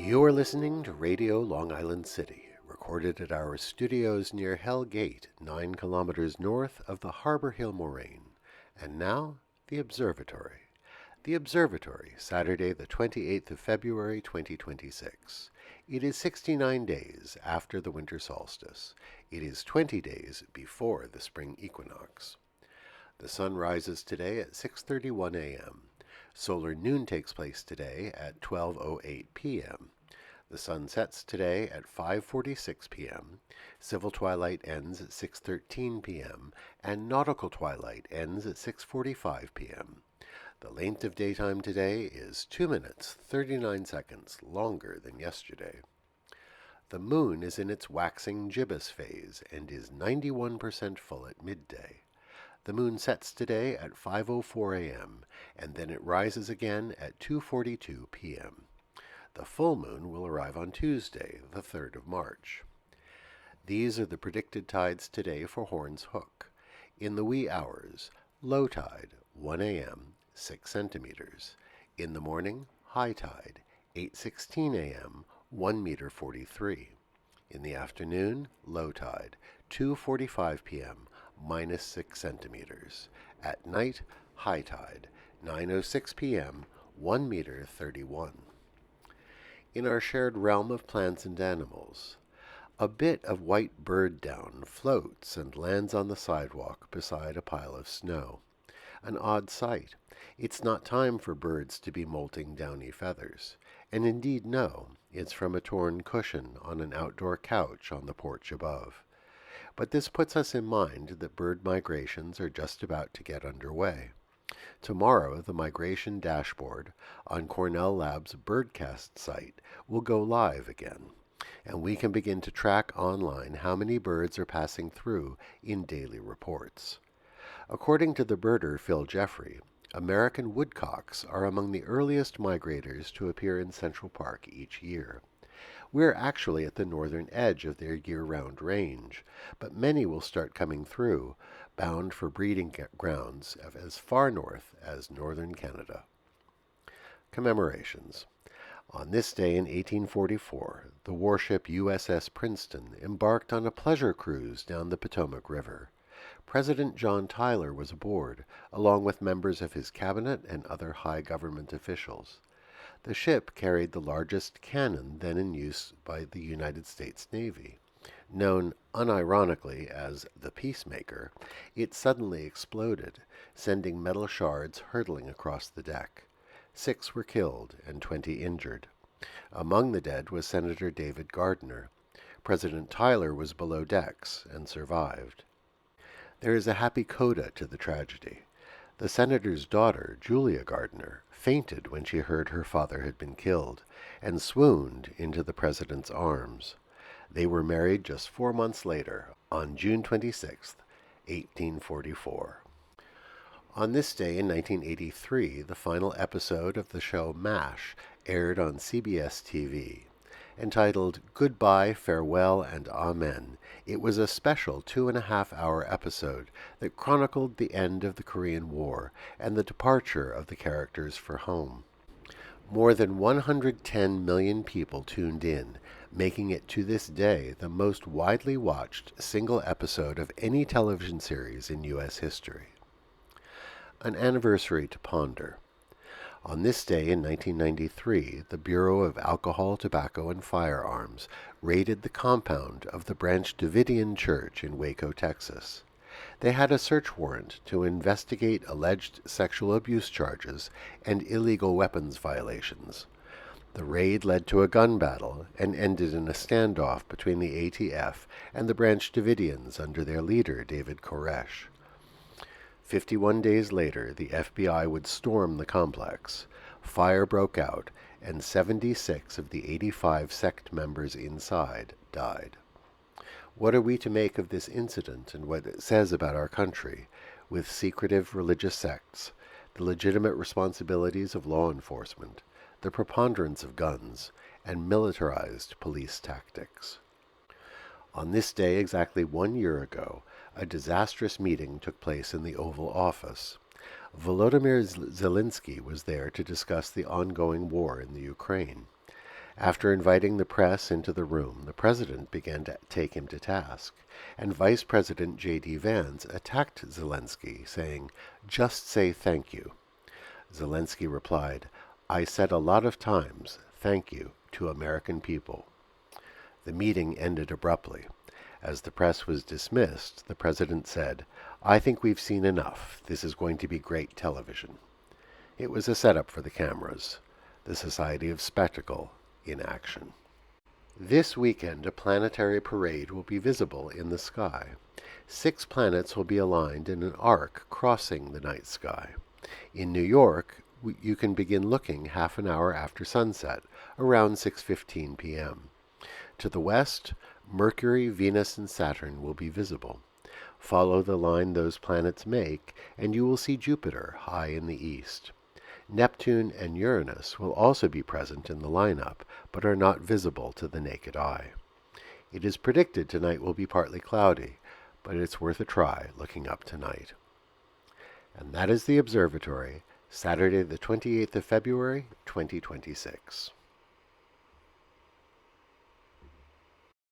You are listening to Radio Long Island City, recorded at our studios near Hell Gate, 9 kilometers north of the Harbor Hill Moraine. And now, the Observatory. The Observatory, Saturday the 28th of February 2026. It is 69 days after the winter solstice. It is 20 days before the spring equinox. The sun rises today at 6:31 a.m. Solar noon takes place today at 12:08 p.m. The sun sets today at 5:46 p.m. Civil twilight ends at 6:13 p.m. and nautical twilight ends at 6:45 p.m. The length of daytime today is 2 minutes 39 seconds longer than yesterday. The moon is in its waxing gibbous phase and is 91% full at midday. The moon sets today at 5:04 a.m., and then it rises again at 2:42 p.m. The full moon will arrive on Tuesday, the 3rd of March. These are the predicted tides today for Horns Hook. In the wee hours, low tide, 1 a.m., 6 centimeters. In the morning, high tide, 8:16 a.m., 1 meter 43. In the afternoon, low tide, 2:45 p.m., minus 6 centimeters. At night, high tide, 9:06 p.m., 1 meter 31. In our shared realm of plants and animals, a bit of white bird down floats and lands on the sidewalk beside a pile of snow. An odd sight. It's not time for birds to be molting downy feathers. And indeed no, it's from a torn cushion on an outdoor couch on the porch above. But this puts us in mind that bird migrations are just about to get underway. Tomorrow, the migration dashboard on Cornell Lab's Birdcast site will go live again, and we can begin to track online how many birds are passing through in daily reports. According to the birder Phil Jeffrey, American woodcocks are among the earliest migrators to appear in Central Park each year. We're actually at the northern edge of their year-round range, but many will start coming through, bound for breeding grounds as far north as northern Canada. Commemorations. On this day in 1844, the warship USS Princeton embarked on a pleasure cruise down the Potomac River. President John Tyler was aboard, along with members of his cabinet and other high government officials. The ship carried the largest cannon then in use by the United States Navy. Known unironically as the Peacemaker, it suddenly exploded, sending metal shards hurtling across the deck. 6 were killed and 20 injured. Among the dead was Senator David Gardner. President Tyler was below decks and survived. There is a happy coda to the tragedy. The senator's daughter, Julia Gardner, fainted when she heard her father had been killed, and swooned into the president's arms. They were married just 4 months later, on June 26, 1844. On this day in 1983, the final episode of the show MASH aired on CBS TV. Entitled Goodbye, Farewell, and Amen, it was a special 2.5-hour episode that chronicled the end of the Korean War and the departure of the characters for home. More than 110 million people tuned in, making it to this day the most widely watched single episode of any television series in U.S. history. An anniversary to ponder. On this day in 1993, the Bureau of Alcohol, Tobacco, and Firearms raided the compound of the Branch Davidian Church in Waco, Texas. They had a search warrant to investigate alleged sexual abuse charges and illegal weapons violations. The raid led to a gun battle and ended in a standoff between the ATF and the Branch Davidians under their leader, David Koresh. 51 days later, the FBI would storm the complex. Fire broke out, and 76 of the 85 sect members inside died. What are we to make of this incident and what it says about our country, with secretive religious sects, the legitimate responsibilities of law enforcement, the preponderance of guns, and militarized police tactics? On this day exactly 1 year ago, a disastrous meeting took place in the Oval Office. Volodymyr Zelensky was there to discuss the ongoing war in the Ukraine. After inviting the press into the room, the president began to take him to task, and Vice President J.D. Vance attacked Zelensky, saying, "Just say thank you." Zelensky replied, "I said a lot of times, thank you, to American people." The meeting ended abruptly. As the press was dismissed, the president said, "I think we've seen enough. This is going to be great television." It was a setup for the cameras. The Society of Spectacle in action. This weekend, a planetary parade will be visible in the sky. 6 planets will be aligned in an arc crossing the night sky. In New York, you can begin looking half an hour after sunset, around 6:15 p.m. To the west, Mercury, Venus, and Saturn will be visible. Follow the line those planets make, and you will see Jupiter high in the east. Neptune and Uranus will also be present in the lineup, but are not visible to the naked eye. It is predicted tonight will be partly cloudy, but it's worth a try looking up tonight. And that is the Observatory, Saturday the 28th of February, 2026.